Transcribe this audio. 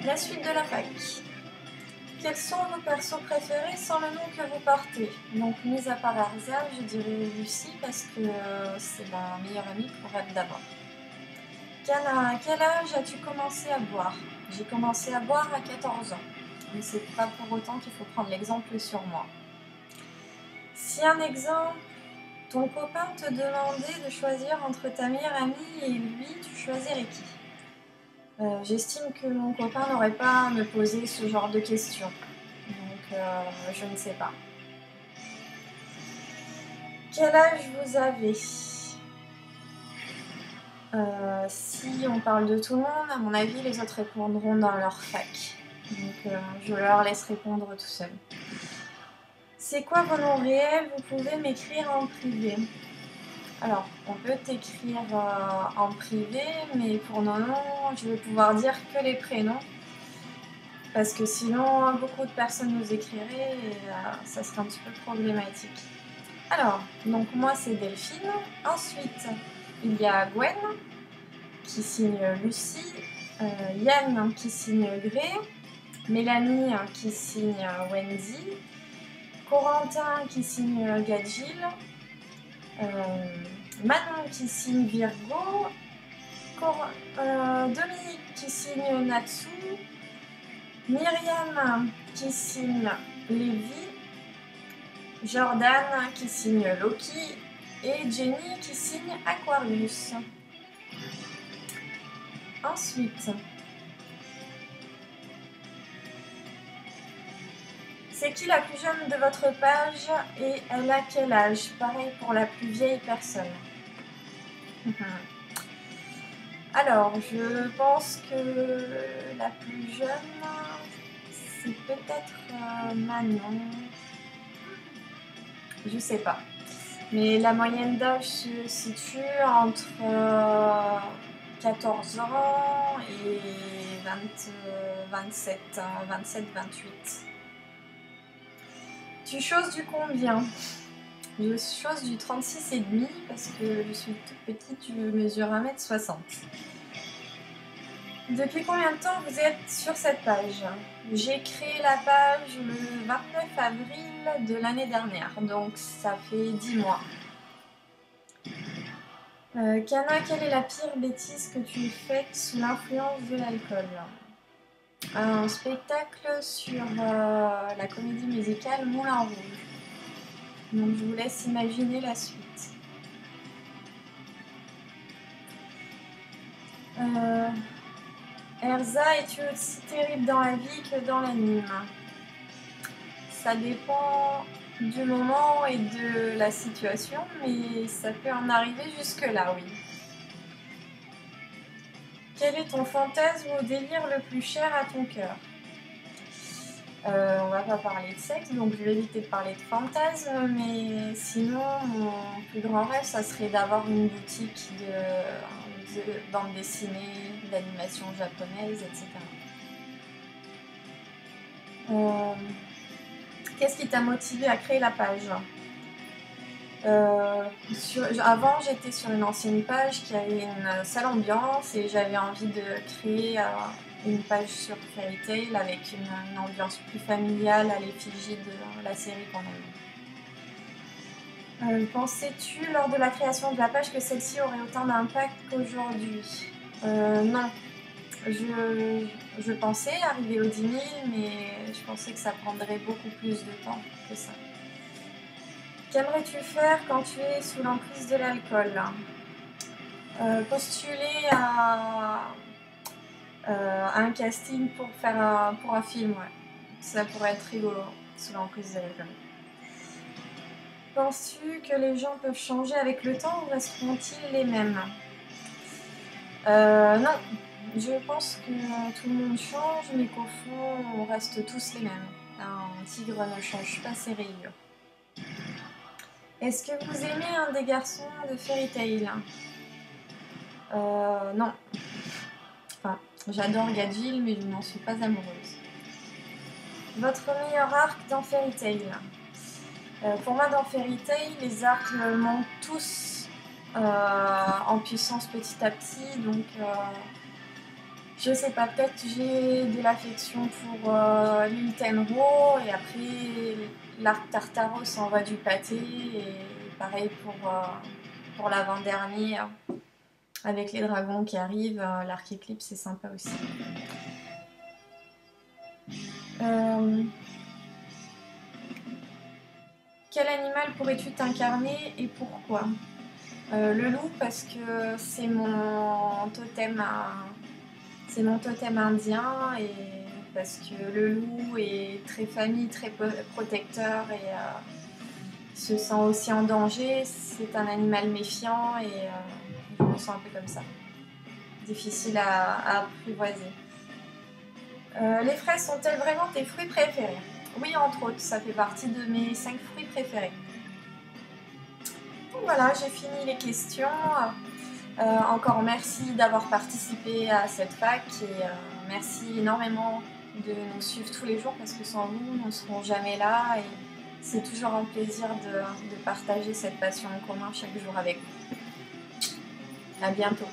La suite de la fac. Quels sont vos persos préférés sans le nom que vous portez? Donc, mis à part Erza, je dirais Lucie parce que c'est ma meilleure amie pour elle d'abord. Kana, à quel âge as-tu commencé à boire? J'ai commencé à boire à 14 ans. Mais c'est pas pour autant qu'il faut prendre l'exemple sur moi. Si un exemple, ton copain te demandait de choisir entre ta meilleure amie et lui, tu choisirais qui? J'estime que mon copain n'aurait pas à me poser ce genre de questions. Donc, je ne sais pas. Quel âge vous avez? Si on parle de tout le monde, à mon avis, les autres répondront dans leur fac. Donc, je leur laisse répondre tout seul. C'est quoi vos noms réels? Vous pouvez m'écrire en privé. Alors, on peut t'écrire en privé, mais pour nos noms, je vais pouvoir dire que les prénoms. Parce que sinon, beaucoup de personnes nous écriraient et ça serait un petit peu problématique. Alors, donc moi c'est Delphine. Ensuite, il y a Gwen qui signe Lucie, Yann qui signe Gré, Mélanie qui signe Wendy, Corentin qui signe Gadjil, Manon qui signe Virgo, Dominique qui signe Natsu, Myriam qui signe Lévi, Jordan qui signe Loki et Jenny qui signe Aquarius. Ensuite, c'est qui la plus jeune de votre page et elle a quel âge? Pareil pour la plus vieille personne. Alors, je pense que la plus jeune, c'est peut-être Manon. Je sais pas. Mais la moyenne d'âge se situe entre 14 ans et 27, 28. Tu choses du combien? Je chose du 36,5 parce que je suis toute petite, je mesure 1m60. Depuis combien de temps vous êtes sur cette page? J'ai créé la page le 29 avril de l'année dernière, donc ça fait 10 mois. Kana, quelle est la pire bêtise que tu fais sous l'influence de l'alcool? Un spectacle sur la comédie musicale Moulin Rouge. Donc je vous laisse imaginer la suite. Erza, es-tu aussi terrible dans la vie que dans l'anime? Ça dépend du moment et de la situation, mais ça peut en arriver jusque-là, oui. Quel est ton fantasme ou délire le plus cher à ton cœur? On va pas parler de sexe, donc je vais éviter de parler de fantasme, mais sinon, mon plus grand rêve, ça serait d'avoir une boutique de bande dessinée, d'animation japonaise, etc. Qu'est-ce qui t'a motivé à créer la page? Avant, j'étais sur une ancienne page qui avait une sale ambiance et j'avais envie de créer une page sur Fairy Tail avec une ambiance plus familiale à l'effigie de la série qu'on aime. Pensais-tu lors de la création de la page que celle-ci aurait autant d'impact qu'aujourd'hui? Non. Je pensais arriver aux 10 000, mais je pensais que ça prendrait beaucoup plus de temps que ça. Qu'aimerais-tu faire quand tu es sous l'emprise de l'alcool? Postuler à un casting pour faire pour un film, ouais. Ça pourrait être rigolo, sous l'emprise de l'alcool. Penses-tu que les gens peuvent changer avec le temps ou resteront-ils les mêmes? Non. Je pense que tout le monde change, mais qu'au fond, on reste tous les mêmes. Un tigre ne change pas ses rayures. Est-ce que vous aimez un des garçons de Fairy Tail? Non. Enfin, j'adore Gadjil, mais je n'en suis pas amoureuse. Votre meilleur arc dans Fairy Tail? Pour moi, dans Fairy Tail, les arcs montent tous en puissance petit à petit, donc Je sais pas, peut-être j'ai de l'affection pour l'île Tenro et après l'arc Tartaros envoie du pâté et pareil pour l'avant-dernier avec les dragons qui arrivent, l'arc Éclipse c'est sympa aussi. Quel animal pourrais-tu t'incarner et pourquoi? Le loup parce que c'est mon totem indien et parce que le loup est très famille, très protecteur et se sent aussi en danger. C'est un animal méfiant et je me sens un peu comme ça. Difficile à apprivoiser. Les fraises sont-elles vraiment tes fruits préférés? Oui, entre autres, ça fait partie de mes 5 fruits préférés. Donc voilà, j'ai fini les questions. Encore merci d'avoir participé à cette fac et merci énormément de nous suivre tous les jours parce que sans vous, nous ne serons jamais là et c'est toujours un plaisir de partager cette passion en commun chaque jour avec vous. À bientôt.